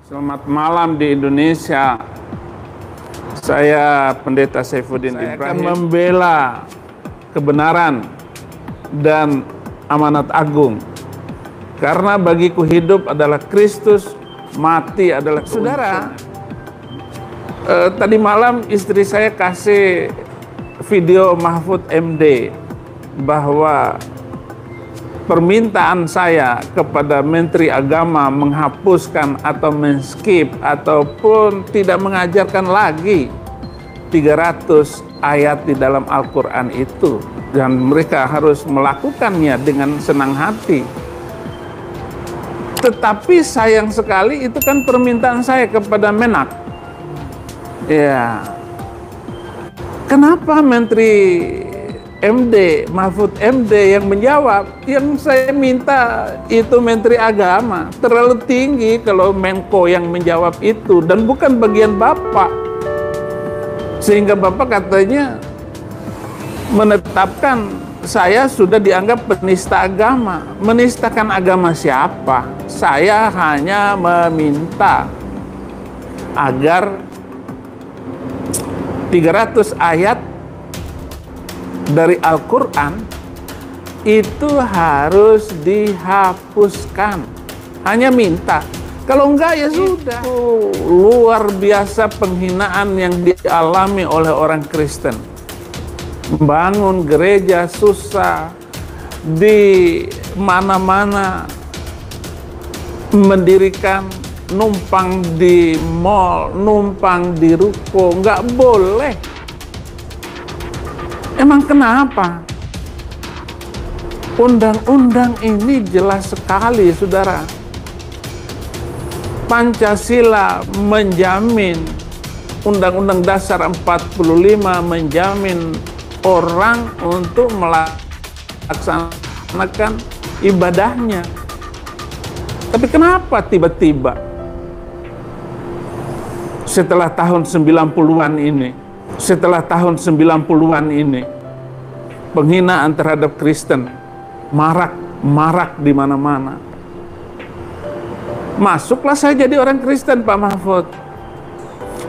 Selamat malam di Indonesia. Saya Pendeta Saifuddin Ibrahim akan membela kebenaran dan amanat agung. Karena bagiku hidup adalah Kristus, mati adalah saudara. Tadi malam istri saya kasih video Mahfud MD bahwa permintaan saya kepada Menteri Agama menghapuskan atau men-skip ataupun tidak mengajarkan lagi 300 ayat di dalam Al-Quran itu, dan mereka harus melakukannya dengan senang hati. Tetapi sayang sekali itu kan permintaan saya kepada Menak. Ya, kenapa Menteri MD, Mahfud MD yang menjawab? Yang saya minta itu Menteri Agama. Terlalu tinggi kalau Menko yang menjawab itu, dan bukan bagian Bapak. Sehingga Bapak katanya menetapkan saya sudah dianggap penista agama. Menistakan agama siapa? Saya hanya meminta agar 300 ayat dari Al-Quran itu harus dihapuskan. Hanya minta. Kalau enggak ya sudah. Luar biasa penghinaan yang dialami oleh orang Kristen. Bangun gereja susah, di mana-mana mendirikan, numpang di mall, numpang di ruko, nggak boleh. Emang kenapa? Undang-undang ini jelas sekali, saudara. Pancasila menjamin, Undang-Undang Dasar 45 menjamin orang untuk melaksanakan ibadahnya. Tapi kenapa tiba-tiba setelah tahun 90-an ini, penghinaan terhadap Kristen marak di mana-mana. Masuklah saya jadi orang Kristen, Pak Mahfud.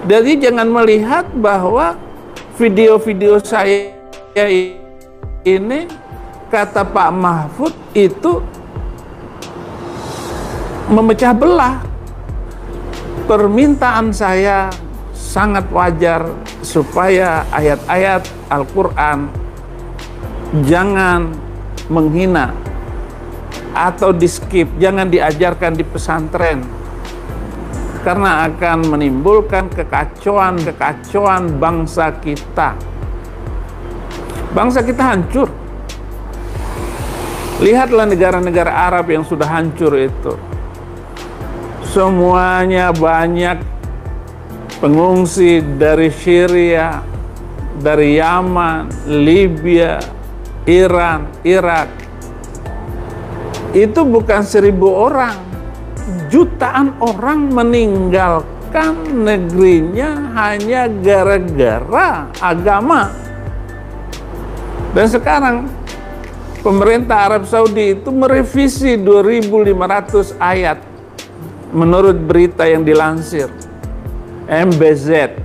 Jadi jangan melihat bahwa video-video saya ini, kata Pak Mahfud, itu memecah belah. Permintaan saya sangat wajar supaya ayat-ayat Al-Quran jangan menghina atau di-skip, jangan diajarkan di pesantren, karena akan menimbulkan kekacauan bangsa kita. Bangsa kita hancur. Lihatlah negara-negara Arab yang sudah hancur itu. Semuanya banyak pengungsi dari Syria, dari Yaman, Libya, Iran, Irak. Itu bukan 1000 orang, jutaan orang meninggalkan negerinya hanya gara-gara agama. Dan sekarang pemerintah Arab Saudi itu merevisi 2.500 ayat menurut berita yang dilansir MBZ.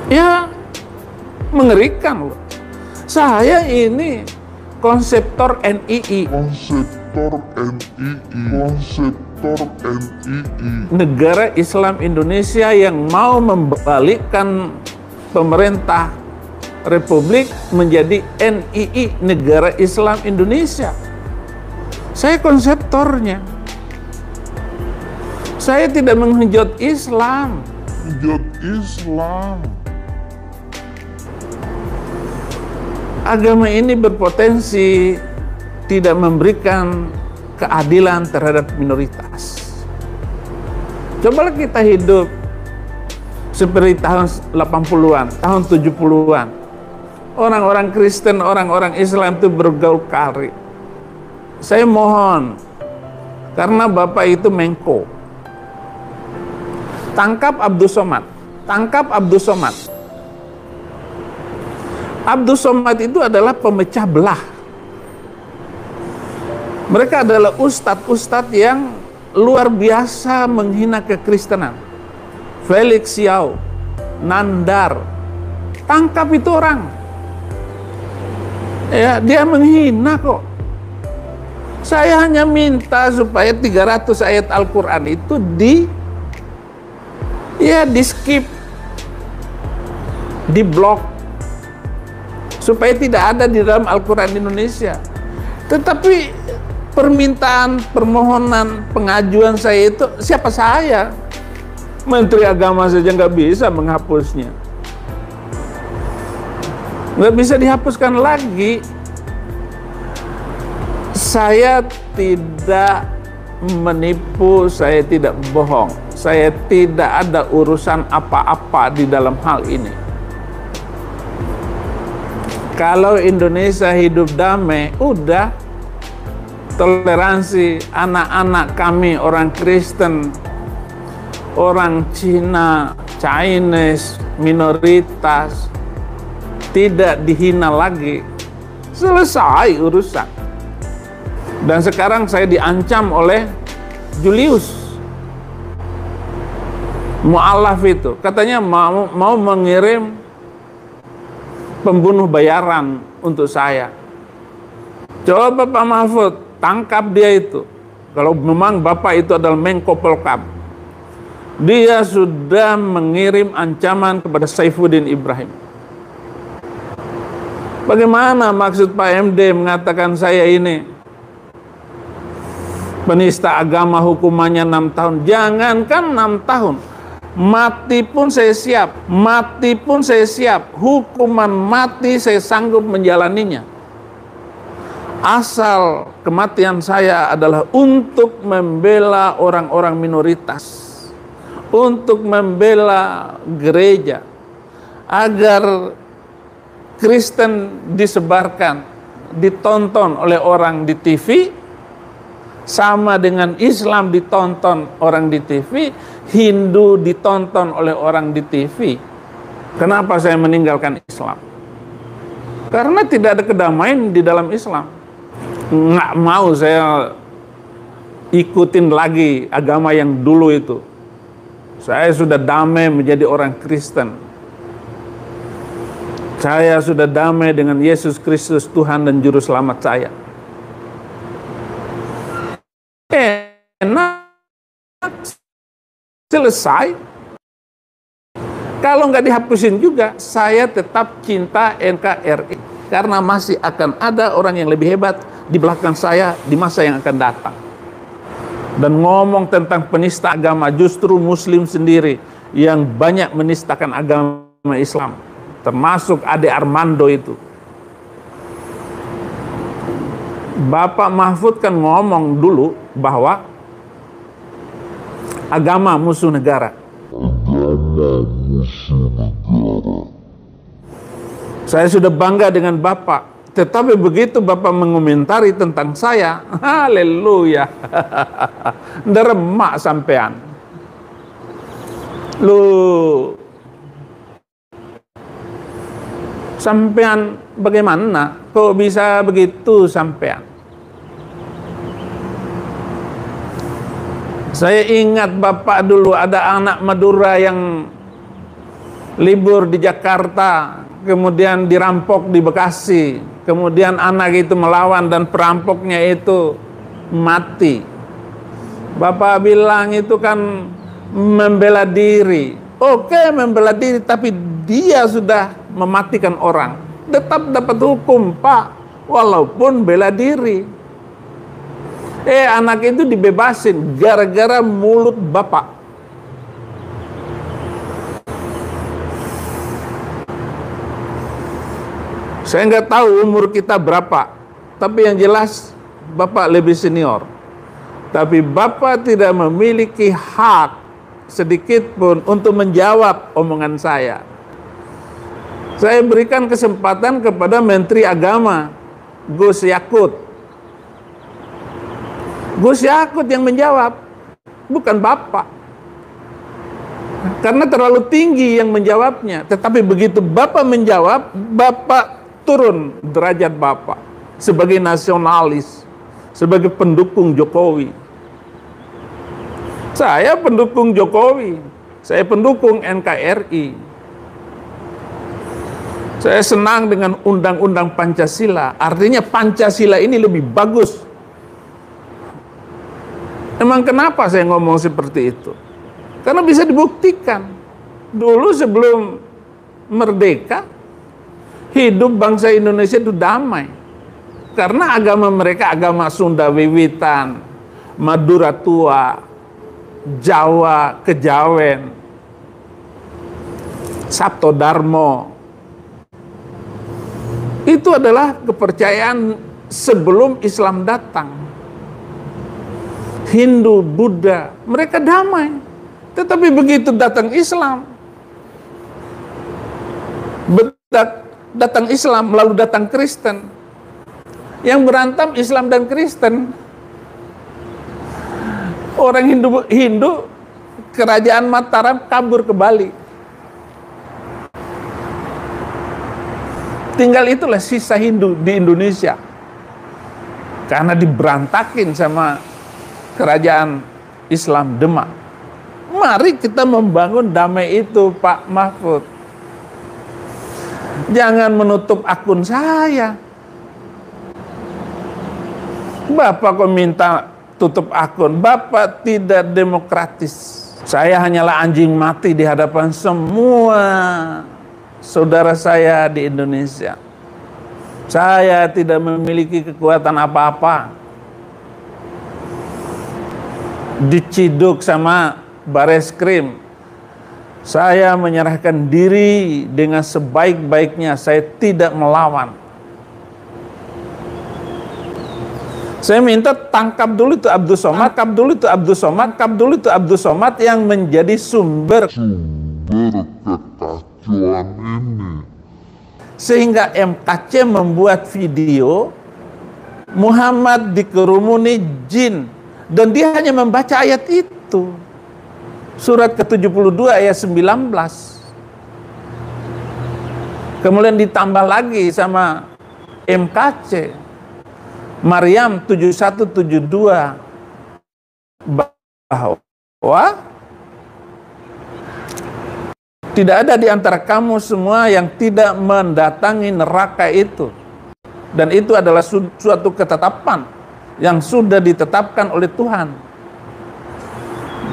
Ya, mengerikan loh. Saya ini konseptor NII. Negara Islam Indonesia yang mau membalikkan pemerintah Republik menjadi NII, Negara Islam Indonesia. Saya konseptornya. Saya tidak menghujat Islam. Agama ini berpotensi tidak memberikan keadilan terhadap minoritas. Cobalah kita hidup seperti tahun 80-an, tahun 70-an. Orang-orang Kristen, orang-orang Islam itu bergaul kari. Saya mohon, karena Bapak itu Menko, tangkap Abdul Somad. Abdul Somad itu adalah pemecah belah. Mereka adalah ustadz-ustadz yang luar biasa menghina kekristenan. Felix Yao, Nandar, tangkap itu orang. Ya, dia menghina kok. Saya hanya minta supaya 300 ayat Al-Quran itu di skip, di blok, supaya tidak ada di dalam Al-Quran Indonesia. Tetapi permohonan, pengajuan saya itu, siapa saya? Menteri Agama saja nggak bisa menghapusnya. Nggak bisa dihapuskan lagi. Saya tidak menipu, saya tidak bohong. Saya tidak ada urusan apa-apa di dalam hal ini. Kalau Indonesia hidup damai, udah toleransi. Anak-anak kami orang Kristen, orang Cina, Chinese, minoritas tidak dihina lagi. Selesai urusan. Dan sekarang saya diancam oleh Julius Mu'alaf itu, katanya mau mengirim pembunuh bayaran untuk saya. Coba Pak Mahfud, tangkap dia itu. Kalau memang Bapak itu adalah Menko Polkam. Dia sudah mengirim ancaman kepada Saifuddin Ibrahim. Bagaimana maksud Pak MD mengatakan saya ini penista agama, hukumannya 6 tahun? Jangankan 6 tahun, mati pun saya siap. Hukuman mati saya sanggup menjalaninya. Asal kematian saya adalah untuk membela orang-orang minoritas, untuk membela gereja, agar Kristen disebarkan, ditonton oleh orang di TV, sama dengan Islam ditonton orang di TV, Hindu ditonton oleh orang di TV. Kenapa saya meninggalkan Islam? Karena tidak ada kedamaian di dalam Islam. Nggak mau saya ikutin lagi agama yang dulu itu. Saya sudah damai menjadi orang Kristen. Saya sudah damai dengan Yesus Kristus, Tuhan dan Juru Selamat saya. Enak, selesai. Kalau nggak dihapusin juga, saya tetap cinta NKRI. Karena masih akan ada orang yang lebih hebat di belakang saya di masa yang akan datang. Dan ngomong tentang penista agama, justru Muslim sendiri yang banyak menistakan agama Islam. Termasuk Ade Armando itu. Bapak Mahfud kan ngomong dulu bahwa agama musuh negara. Saya sudah bangga dengan Bapak, tetapi begitu Bapak mengomentari tentang saya, haleluya, deremak sampean. Lu sampean bagaimana? Kok bisa begitu sampean? Saya ingat Bapak dulu ada anak Madura yang libur di Jakarta, kemudian dirampok di Bekasi, kemudian anak itu melawan dan perampoknya itu mati. Bapak bilang itu kan membela diri. Oke, membela diri, tapi dia sudah mematikan orang. Tetap dapat hukum, Pak, walaupun bela diri. Anak itu dibebasin gara-gara mulut bapak. Saya nggak tahu umur kita berapa, tapi yang jelas bapak lebih senior. Tapi bapak tidak memiliki hak sedikit pun untuk menjawab omongan saya. Saya berikan kesempatan kepada Menteri Agama, Gus Yakut. Gus Yakut yang menjawab, bukan bapak. Karena terlalu tinggi yang menjawabnya. Tetapi begitu bapak menjawab, bapak turun derajat bapak sebagai nasionalis, sebagai pendukung Jokowi. Saya pendukung Jokowi, saya pendukung NKRI. Saya senang dengan undang-undang Pancasila. Artinya Pancasila ini lebih bagus. Emang kenapa saya ngomong seperti itu? Karena bisa dibuktikan. Dulu sebelum merdeka, hidup bangsa Indonesia itu damai. Karena agama mereka agama Sunda Wiwitan, Madura Tua, Jawa Kejawen, Sabto Darmo. Itu adalah kepercayaan sebelum Islam datang. Hindu, Buddha, mereka damai. Tetapi begitu datang Islam, datang Islam, lalu datang Kristen. Yang berantem Islam dan Kristen. Orang Hindu kerajaan Mataram kabur ke Bali. Tinggal itulah sisa Hindu di Indonesia. Karena diberantakin sama kerajaan Islam Demak. Mari kita membangun damai itu, Pak Mahfud. Jangan menutup akun saya. Bapak kok minta tutup akun? Bapak tidak demokratis. Saya hanyalah anjing mati di hadapan semua saudara saya di Indonesia. Saya tidak memiliki kekuatan apa-apa. Diciduk sama Bareskrim, saya menyerahkan diri dengan sebaik-baiknya. Saya tidak melawan. Saya minta tangkap dulu itu Abdul Somad, yang menjadi sumber kekacauan ini. Sehingga MKC membuat video Muhammad dikerumuni jin. Dan dia hanya membaca ayat itu. Surat ke-72 ayat 19. Kemudian ditambah lagi sama MKC. Maryam 7172. Bahwa tidak ada di antara kamu semua yang tidak mendatangi neraka itu. Dan itu adalah suatu ketetapan yang sudah ditetapkan oleh Tuhan.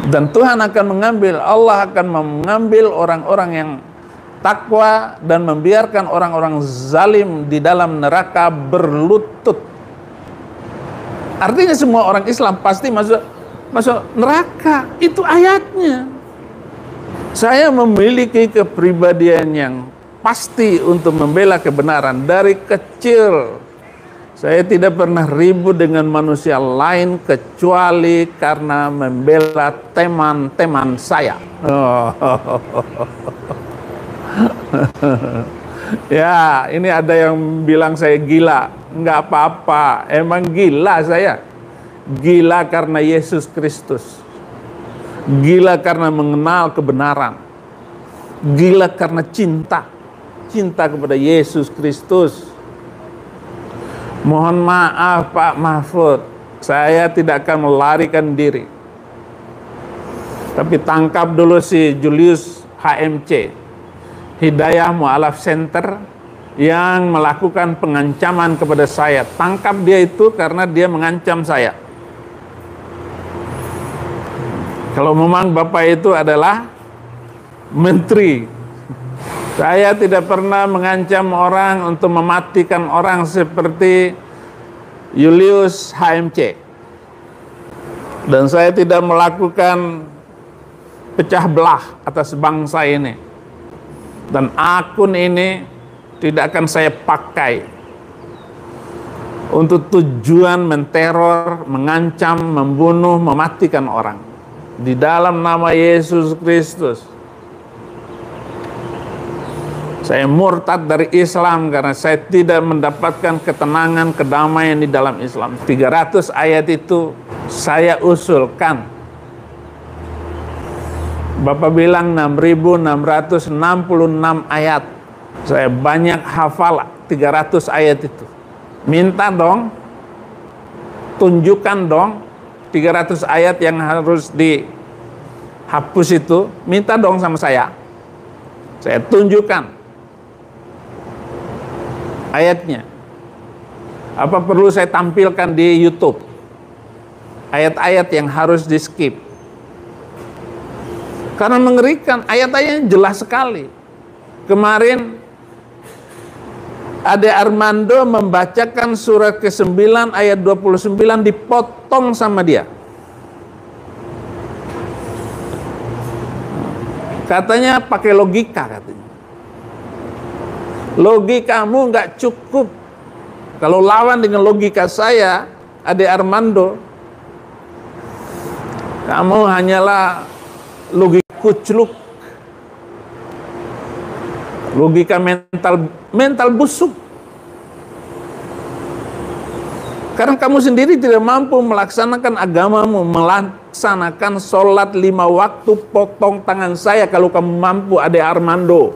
Dan Tuhan akan mengambil, Allah akan mengambil orang-orang yang takwa dan membiarkan orang-orang zalim di dalam neraka berlutut. Artinya semua orang Islam pasti masuk neraka. Itu ayatnya. Saya memiliki kepribadian yang pasti untuk membela kebenaran dari kecil. Saya tidak pernah ribut dengan manusia lain kecuali karena membela teman-teman saya. Ya, ini ada yang bilang saya gila. Enggak apa-apa, emang gila saya. Gila karena Yesus Kristus. Gila karena mengenal kebenaran. Gila karena cinta. Cinta kepada Yesus Kristus. Mohon maaf Pak Mahfud, saya tidak akan melarikan diri. Tapi tangkap dulu si Julius HMC, Hidayah Mu'alaf Center, yang melakukan pengancaman kepada saya. Tangkap dia itu karena dia mengancam saya. Kalau memang Bapak itu adalah menteri, saya tidak pernah mengancam orang untuk mematikan orang seperti Julius HMC. Dan saya tidak melakukan pecah belah atas bangsa ini. Dan akun ini tidak akan saya pakai untuk tujuan menteror, mengancam, membunuh, mematikan orang. Di dalam nama Yesus Kristus, saya murtad dari Islam karena saya tidak mendapatkan ketenangan, kedamaian di dalam Islam. 300 ayat itu saya usulkan. Bapak bilang 6.666 ayat. Saya banyak hafal 300 ayat itu. Minta dong, tunjukkan dong 300 ayat yang harus dihapus itu. Minta dong sama saya. Saya tunjukkan ayatnya. Apa perlu saya tampilkan di YouTube? Ayat-ayat yang harus di skip. Karena mengerikan, ayat-ayatnya jelas sekali. Kemarin Ade Armando membacakan surat ke-9 ayat 29, dipotong sama dia. Katanya pakai logika katanya. Logikamu nggak cukup. Kalau lawan dengan logika saya, Ade Armando, kamu hanyalah logika kucluk, logika mental busuk. Karena kamu sendiri tidak mampu melaksanakan agamamu, melaksanakan sholat 5 waktu, potong tangan saya kalau kamu mampu, Ade Armando.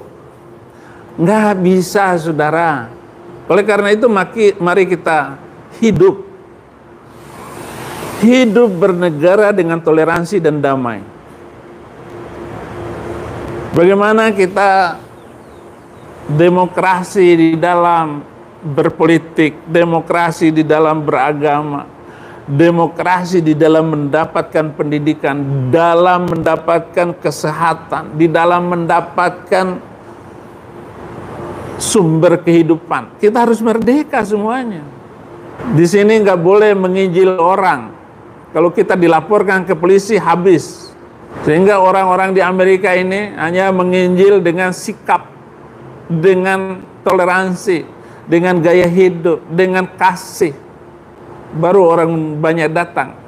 Nggak bisa, saudara. Oleh karena itu, mari kita hidup bernegara dengan toleransi dan damai. Bagaimana kita demokrasi di dalam berpolitik, demokrasi di dalam beragama, demokrasi di dalam mendapatkan pendidikan, dalam mendapatkan kesehatan, di dalam mendapatkan sumber kehidupan. Kita harus merdeka semuanya. Di sini nggak boleh menginjil orang. Kalau kita dilaporkan ke polisi, habis. Sehingga orang-orang di Amerika ini hanya menginjil dengan sikap, dengan toleransi, dengan gaya hidup, dengan kasih. Baru orang banyak datang.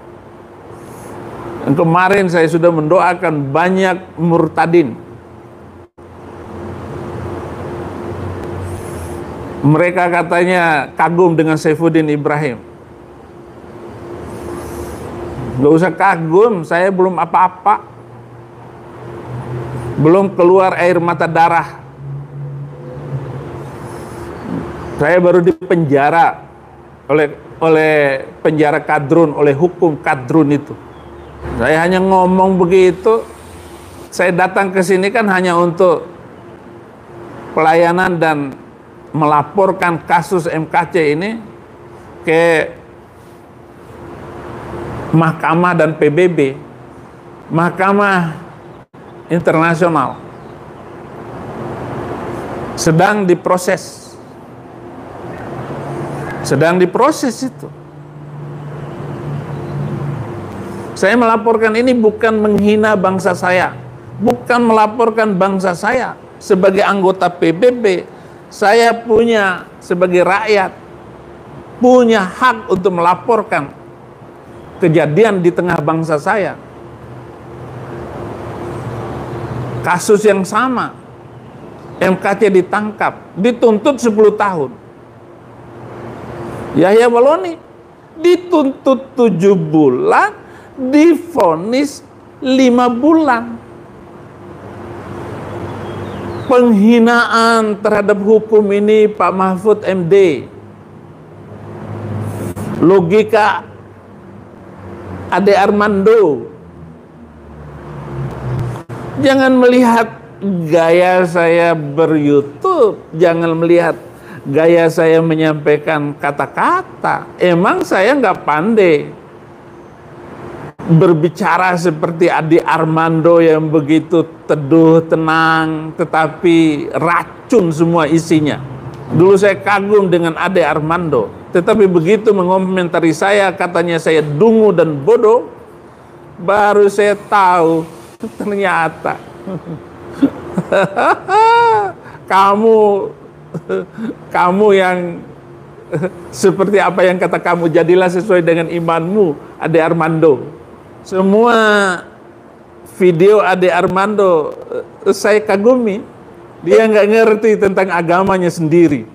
Dan kemarin saya sudah mendoakan banyak murtadin. Mereka katanya kagum dengan Saifuddin Ibrahim. Gak usah kagum, saya belum apa-apa. Belum keluar air mata darah. Saya baru dipenjara oleh penjara kadrun, oleh hukum kadrun itu. Saya hanya ngomong begitu. Saya datang ke sini kan hanya untuk pelayanan dan melaporkan kasus MKC ini ke Mahkamah dan PBB, Mahkamah Internasional. Sedang diproses itu. Saya melaporkan ini bukan menghina bangsa saya, bukan melaporkan bangsa saya sebagai anggota PBB. Saya punya sebagai rakyat punya hak untuk melaporkan kejadian di tengah bangsa saya. Kasus yang sama, MKC ditangkap, dituntut 10 tahun. Yahya Baloni dituntut 7 bulan, divonis 5 bulan. Penghinaan terhadap hukum ini Pak Mahfud MD. Logika Ade Armando. Jangan melihat gaya saya ber-YouTube, jangan melihat gaya saya menyampaikan kata-kata. Emang saya nggak pandai berbicara seperti Ade Armando yang begitu teduh, tenang, tetapi racun semua isinya. Dulu saya kagum dengan Ade Armando, tetapi begitu mengomentari saya, katanya saya dungu dan bodoh, Baru saya tahu ternyata kamu kamu yang seperti apa yang kata kamu, jadilah sesuai dengan imanmu, Ade Armando. Semua video Ade Armando saya kagumi. Dia nggak ngerti tentang agamanya sendiri.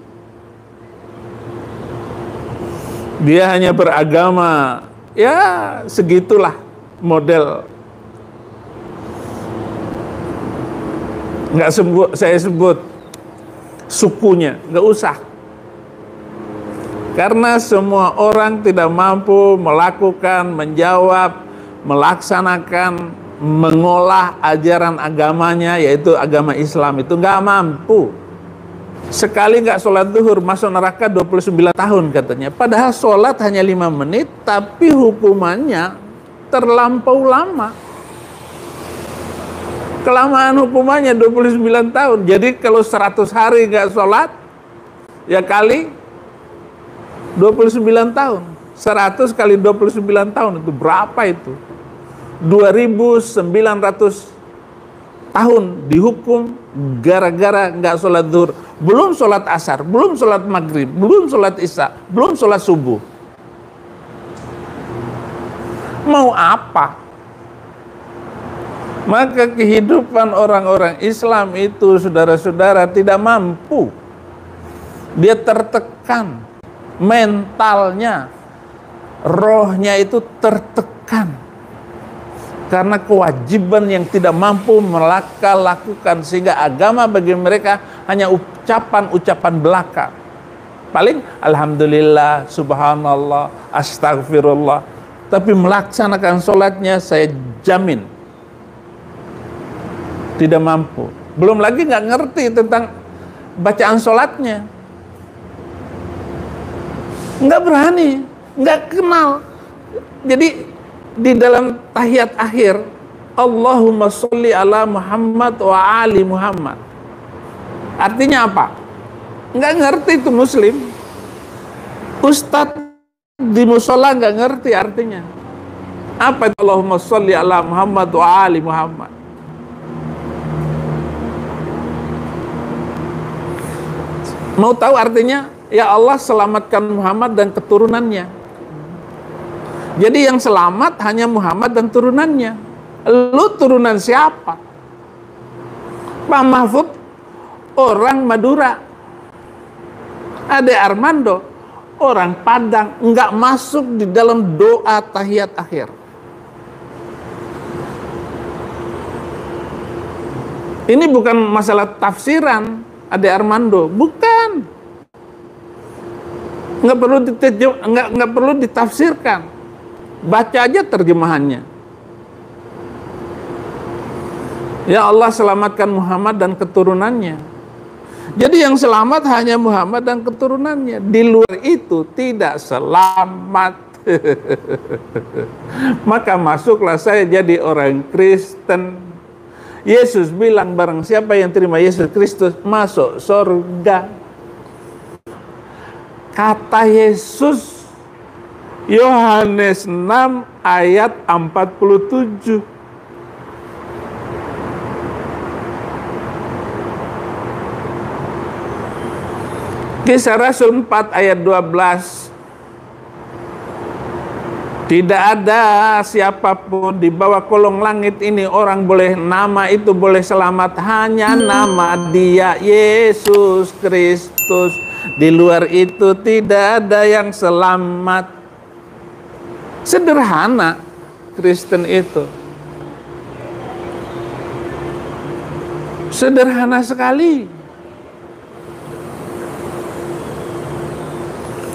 Dia hanya beragama, ya segitulah model. Nggak saya sebut sukunya, nggak usah. Karena semua orang tidak mampu melakukan, menjawab, melaksanakan, mengolah ajaran agamanya, yaitu agama Islam itu nggak mampu. Sekali nggak sholat zuhur masuk neraka 29 tahun katanya. Padahal sholat hanya 5 menit, tapi hukumannya terlampau lama. Kelamaan hukumannya 29 tahun. Jadi kalau 100 hari nggak sholat, ya kali 29 tahun. 100 kali 29 tahun itu berapa itu? 2.900 tahun dihukum gara-gara nggak sholat zuhur. Belum sholat asar, belum sholat maghrib, belum sholat isya, belum sholat subuh. Mau apa? Maka kehidupan orang-orang Islam itu, saudara-saudara, tidak mampu. Dia tertekan, mentalnya, rohnya itu tertekan. Karena kewajiban yang tidak mampu mereka lakukan, sehingga agama bagi mereka hanya ucapan-ucapan belaka. Paling alhamdulillah, subhanallah, astagfirullah. Tapi melaksanakan sholatnya saya jamin tidak mampu. Belum lagi nggak ngerti tentang bacaan sholatnya, nggak berani, nggak kenal. Jadi di dalam tahiyat akhir, Allahumma sholli ala Muhammad wa ali Muhammad. Artinya apa? Nggak ngerti itu muslim. Ustadz di musola nggak ngerti artinya. Apa itu Allahumma sholli ala Muhammad wa ali Muhammad? Mau tahu artinya? Ya Allah, selamatkan Muhammad dan keturunannya. Jadi yang selamat hanya Muhammad dan turunannya. Lu turunan siapa? Pak Mahfud orang Madura. Ade Armando orang Padang, nggak masuk di dalam doa tahiyat akhir. Ini bukan masalah tafsiran Ade Armando, bukan. Nggak perlu ditafsirkan. Baca aja terjemahannya. Ya Allah, selamatkan Muhammad dan keturunannya. Jadi yang selamat hanya Muhammad dan keturunannya. Di luar itu tidak selamat. Maka masuklah saya jadi orang Kristen. Yesus bilang barang siapa yang terima Yesus Kristus masuk surga. Kata Yesus Yohanes 6 ayat 47. Kisah Rasul 4 ayat 12. Tidak ada siapapun di bawah kolong langit ini orang boleh, nama itu boleh selamat, hanya nama Dia, Yesus Kristus. Di luar itu tidak ada yang selamat. Sederhana Kristen itu. Sederhana sekali.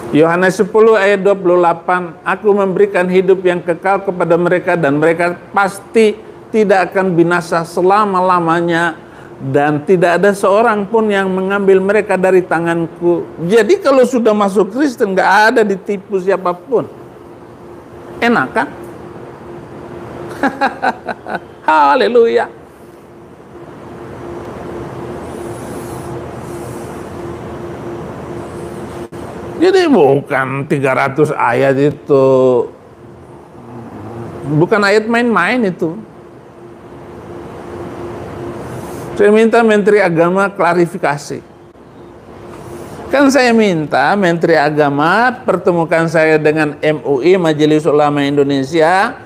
Yohanes 10 ayat 28, aku memberikan hidup yang kekal kepada mereka dan mereka pasti tidak akan binasa selama-lamanya dan tidak ada seorang pun yang mengambil mereka dari tanganku. Jadi kalau sudah masuk Kristen nggak ada ditipu siapapun. Enak kan? Haleluya. Jadi bukan 300 ayat itu Bukan ayat main-main itu. Saya minta Menteri Agama klarifikasi. Kan saya minta Menteri Agama pertemukan saya dengan MUI, Majelis Ulama Indonesia,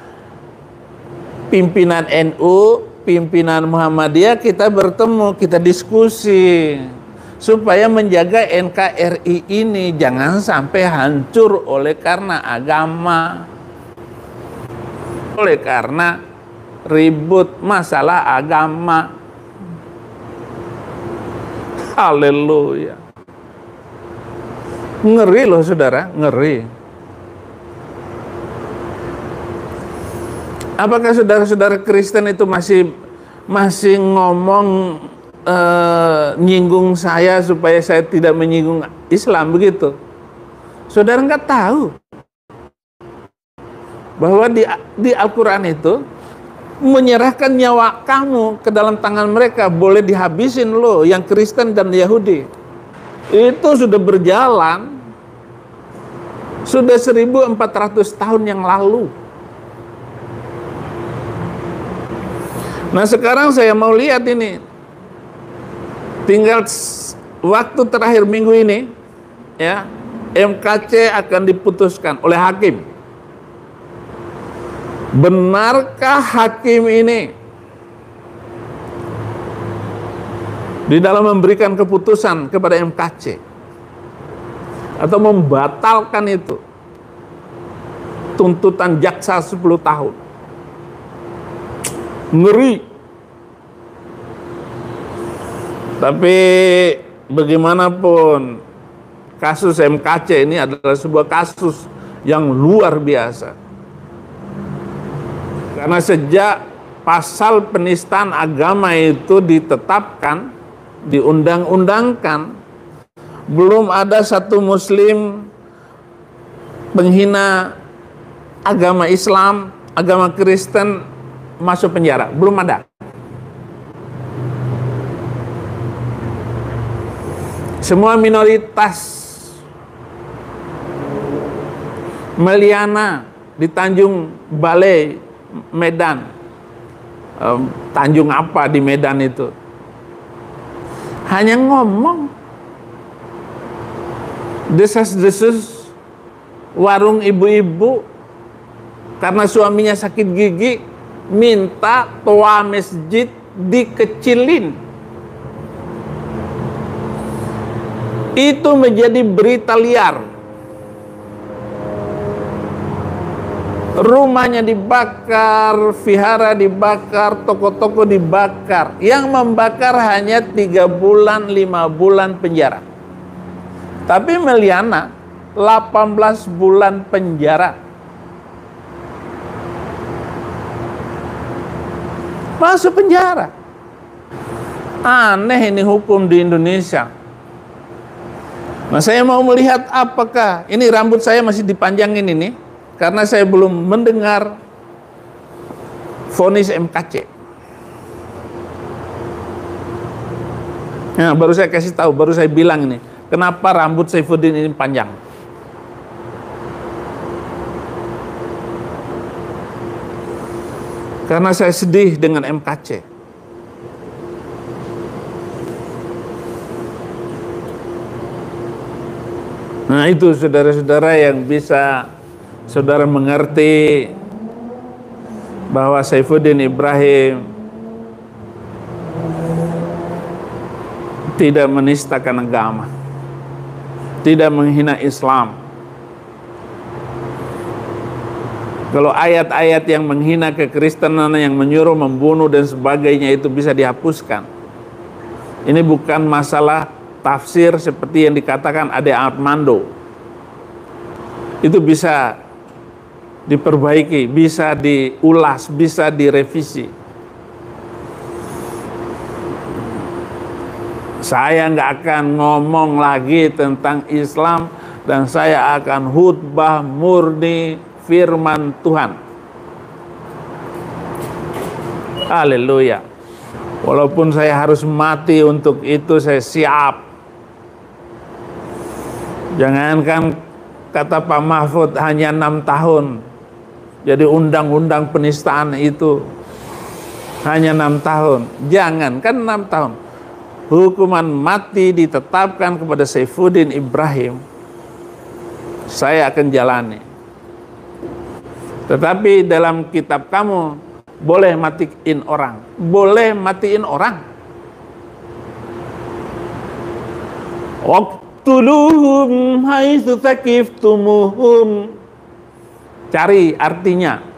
pimpinan NU, pimpinan Muhammadiyah, kita bertemu, kita diskusi supaya menjaga NKRI ini jangan sampai hancur oleh karena agama, oleh karena ribut masalah agama. Haleluya. Ngeri loh saudara, ngeri. Apakah saudara-saudara Kristen itu masih ngomong nyinggung saya supaya saya tidak menyinggung Islam begitu? Saudara nggak tahu bahwa di Al-Quran itu menyerahkan nyawa kamu ke dalam tangan mereka, boleh dihabisin loh, yang Kristen dan Yahudi. Itu sudah berjalan, sudah 1400 tahun yang lalu. Nah sekarang saya mau lihat ini, tinggal waktu terakhir minggu ini, ya, MKC akan diputuskan oleh hakim. Benarkah hakim ini di dalam memberikan keputusan kepada MKC atau membatalkan itu tuntutan jaksa 10 tahun? Ngeri. Tapi bagaimanapun kasus MKC ini adalah sebuah kasus yang luar biasa. Karena sejak pasal penistaan agama itu ditetapkan, diundang-undangkan, belum ada satu muslim penghina agama Islam, agama Kristen masuk penjara. Belum ada. Semua minoritas Meliana di Tanjung Balai Medan, Tanjung apa di Medan itu, hanya ngomong desas-desus warung ibu-ibu karena suaminya sakit gigi, minta toa masjid dikecilin. Itu menjadi berita liar. Rumahnya dibakar, vihara dibakar, toko-toko dibakar. Yang membakar hanya 3 bulan, 5 bulan penjara. Tapi Meliana 18 bulan penjara. Masuk penjara. Aneh ini hukum di Indonesia. Nah, saya mau melihat apakah ini rambut saya masih dipanjangin ini karena saya belum mendengar vonis MKC. Nah, baru saya kasih tahu, baru saya bilang ini, kenapa rambut Saifuddin ini panjang. Karena saya sedih dengan MKC. Nah, itu saudara-saudara yang bisa saudara mengerti bahwa Saifuddin Ibrahim tidak menistakan agama, tidak menghina Islam. Kalau ayat-ayat yang menghina kekristenan, yang menyuruh membunuh dan sebagainya itu bisa dihapuskan. Ini bukan masalah tafsir seperti yang dikatakan Ade Armando. Itu bisa diperbaiki, bisa diulas, bisa direvisi. Saya nggak akan ngomong lagi tentang Islam dan saya akan khutbah murni firman Tuhan. Haleluya. Walaupun saya harus mati untuk itu, saya siap. Jangankan kata Pak Mahfud hanya 6 tahun, Jadi undang-undang penistaan itu hanya 6 tahun. Jangan, kan 6 tahun. Hukuman mati ditetapkan kepada Saifuddin Ibrahim. Saya akan jalani. Tetapi dalam kitab kamu boleh matiin orang. Boleh matiin orang. Waqtuluhum haitsu tsaqiftumuhum. Cari artinya.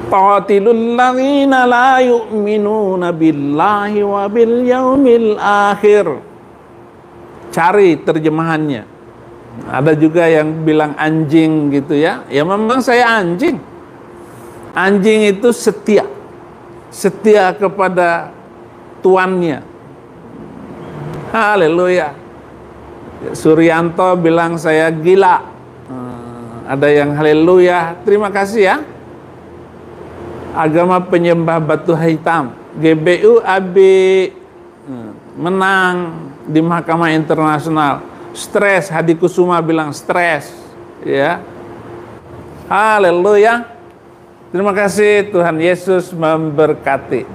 Qatilul ladzina la yu'minuna billahi wa bil yaumil akhir. Cari terjemahannya. Ada juga yang bilang anjing gitu ya. Ya memang saya anjing. Anjing itu setia. Setia kepada tuannya. Haleluya. Suryanto bilang saya gila. Ada yang haleluya. Terima kasih ya. Agama penyembah batu hitam, GBU AB menang di Mahkamah Internasional. Stres, Hadi Kusuma bilang stres, ya. Haleluya. Terima kasih, Tuhan Yesus memberkati.